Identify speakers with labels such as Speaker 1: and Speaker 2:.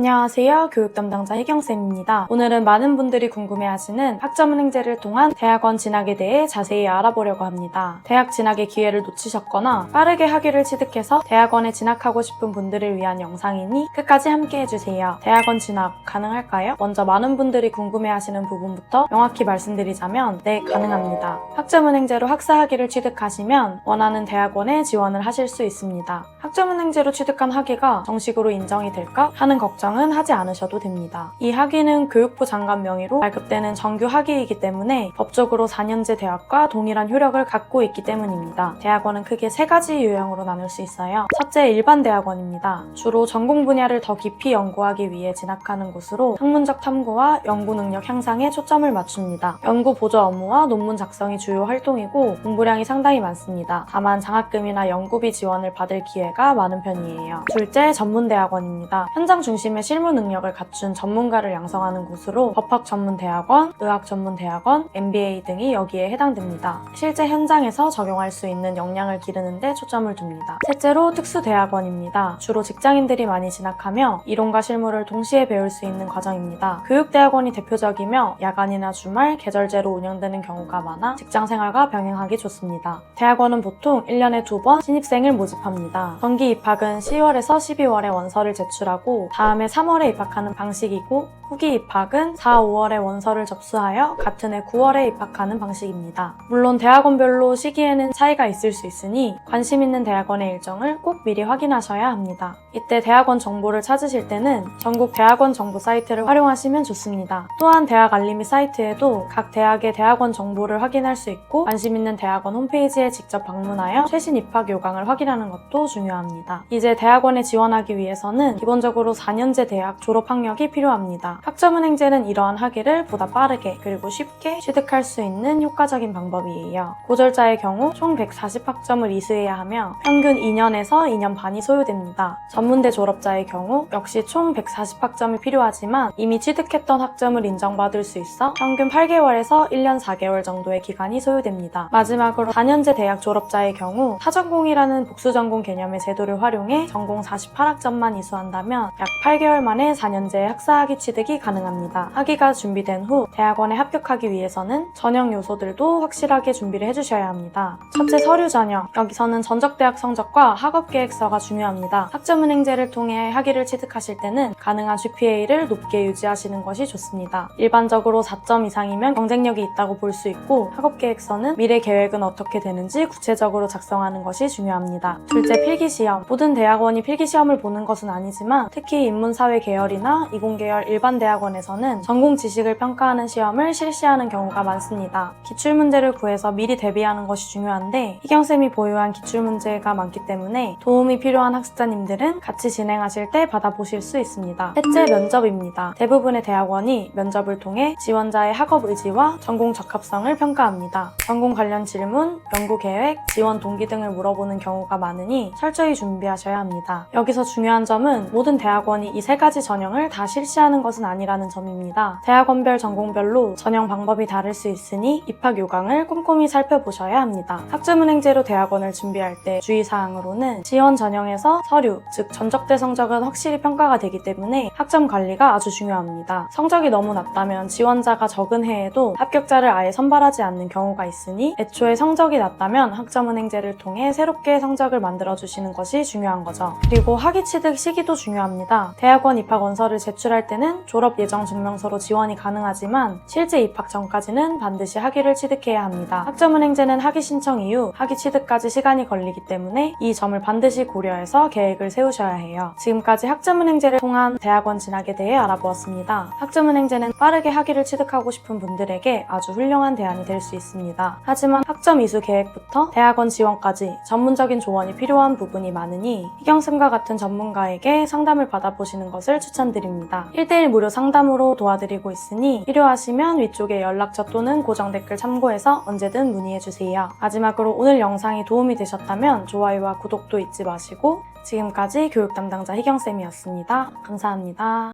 Speaker 1: 안녕하세요. 교육 담당자 혜경쌤입니다. 오늘은 많은 분들이 궁금해하시는 학점은행제를 통한 대학원 진학에 대해 자세히 알아보려고 합니다. 대학 진학의 기회를 놓치셨거나 빠르게 학위를 취득해서 대학원에 진학하고 싶은 분들을 위한 영상이니 끝까지 함께 해주세요. 대학원 진학 가능할까요? 먼저 많은 분들이 궁금해하시는 부분부터 명확히 말씀드리자면 네, 가능합니다. 학점은행제로 학사 학위를 취득하시면 원하는 대학원에 지원을 하실 수 있습니다. 학점은행제로 취득한 학위가 정식으로 인정이 될까 하는 걱정은 하지 않으셔도 됩니다. 이 학위는 교육부 장관 명의로 발급되는 정규 학위이기 때문에 법적으로 4년제 대학과 동일한 효력을 갖고 있기 때문입니다. 대학원은 크게 3가지 유형으로 나눌 수 있어요. 첫째, 일반 대학원입니다. 주로 전공 분야를 더 깊이 연구하기 위해 진학하는 곳으로 학문적 탐구와 연구 능력 향상에 초점을 맞춥니다. 연구 보조 업무와 논문 작성이 주요 활동이고 공부량이 상당히 많습니다. 다만 장학금이나 연구비 지원을 받을 기회가 많은 편이에요. 둘째, 전문대학원입니다. 현장 중심의 실무 능력을 갖춘 전문가를 양성하는 곳으로 법학 전문대학원, 의학 전문대학원, MBA 등이 여기에 해당됩니다. 실제 현장에서 적용할 수 있는 역량을 기르는 데 초점을 둡니다. 셋째로 특수대학원입니다. 주로 직장인들이 많이 진학하며 이론과 실무를 동시에 배울 수 있는 과정입니다. 교육대학원이 대표적이며 야간이나 주말, 계절제로 운영되는 경우가 많아 직장생활과 병행하기 좋습니다. 대학원은 보통 1년에 2번 신입생을 모집합니다. 정기 입학은 10월에서 12월에 원서를 제출하고 다음해 3월에 입학하는 방식이고 후기 입학은 4, 5월에 원서를 접수하여 같은 해 9월에 입학하는 방식입니다. 물론 대학원별로 시기에는 차이가 있을 수 있으니 관심 있는 대학원의 일정을 꼭 미리 확인하셔야 합니다. 이때 대학원 정보를 찾으실 때는 전국 대학원 정보 사이트를 활용하시면 좋습니다. 또한 대학 알림이 사이트에도 각 대학의 대학원 정보를 확인할 수 있고 관심 있는 대학원 홈페이지에 직접 방문하여 최신 입학 요강을 확인하는 것도 중요합니다. 이제 대학원에 지원하기 위해서는 기본적으로 4년제 대학 졸업 학력이 필요합니다. 학점은행제는 이러한 학위를 보다 빠르게 그리고 쉽게 취득할 수 있는 효과적인 방법이에요. 고졸자의 경우 총 140학점을 이수해야 하며 평균 2년에서 2년 반이 소요됩니다. 전문대 졸업자의 경우 역시 총 140학점이 필요하지만 이미 취득했던 학점을 인정받을 수 있어 평균 8개월에서 1년 4개월 정도의 기간이 소요됩니다. 마지막으로 4년제 대학 졸업자의 경우 타전공이라는 복수전공 개념의 제도를 활용해 전공 48학점만 이수한다면 약 8개월 만에 4년제 학사학위 취득이 가능합니다. 학위가 준비된 후 대학원에 합격하기 위해서는 전형 요소들도 확실하게 준비를 해주셔야 합니다. 첫째, 서류 전형. 여기서는 전적대학 성적과 학업계획서가 중요합니다. 학점은행제를 통해 학위를 취득하실 때는 가능한 GPA를 높게 유지하시는 것이 좋습니다. 일반적으로 4점 이상이면 경쟁력이 있다고 볼 수 있고 학업계획서는 미래 계획은 어떻게 되는지 구체적으로 작성하는 것이 중요합니다. 둘째, 필기시험. 모든 대학원이 필기시험을 보는 것은 아니지만 특히 인문사회 계열이나 이공계열 일반 대학원에서는 전공 지식을 평가하는 시험을 실시하는 경우가 많습니다. 기출문제를 구해서 미리 대비하는 것이 중요한데 희경쌤이 보유한 기출문제가 많기 때문에 도움이 필요한 학습자님들은 같이 진행하실 때 받아보실 수 있습니다. 셋째, 면접입니다. 대부분의 대학원이 면접을 통해 지원자의 학업 의지와 전공 적합성을 평가합니다. 전공 관련 질문, 연구 계획, 지원 동기 등을 물어보는 경우가 많으니 철저히 준비하셔야 합니다. 여기서 중요한 점은 모든 대학원이 이 3가지 전형을 다 실시하는 것은 아니라는 점입니다. 대학원별 전공별로 전형 방법이 다를 수 있으니 입학 요강을 꼼꼼히 살펴보셔야 합니다. 학점은행제로 대학원을 준비할 때 주의사항으로는 지원 전형에서 서류, 즉 전적대 성적은 확실히 평가가 되기 때문에 학점 관리가 아주 중요합니다. 성적이 너무 낮다면 지원자가 적은 해에도 합격자를 아예 선발하지 않는 경우가 있으니 애초에 성적이 낮다면 학점은행제를 통해 새롭게 성적을 만들어주시는 것이 중요한 거죠. 그리고 학위 취득 시기도 중요합니다. 대학원 입학 원서를 제출할 때는 졸업 예정 증명서로 지원이 가능하지만 실제 입학 전까지는 반드시 학위를 취득해야 합니다. 학점은행제는 학위 신청 이후 학위 취득까지 시간이 걸리기 때문에 이 점을 반드시 고려해서 계획을 세우셔야 해요. 지금까지 학점은행제를 통한 대학원 진학에 대해 알아보았습니다. 학점은행제는 빠르게 학위를 취득하고 싶은 분들에게 아주 훌륭한 대안이 될 수 있습니다. 하지만 학점 이수 계획부터 대학원 지원까지 전문적인 조언이 필요한 부분이 많으니 희경쌤과 같은 전문가에게 상담을 받아보시는 것을 추천드립니다. 1대1 무료 상담으로 도와드리고 있으니 필요하시면 위쪽에 연락처 또는 고정 댓글 참고해서 언제든 문의해주세요. 마지막으로 오늘 영상이 도움이 되셨다면 좋아요와 구독도 잊지 마시고 지금까지 교육 담당자 희경쌤이었습니다. 감사합니다.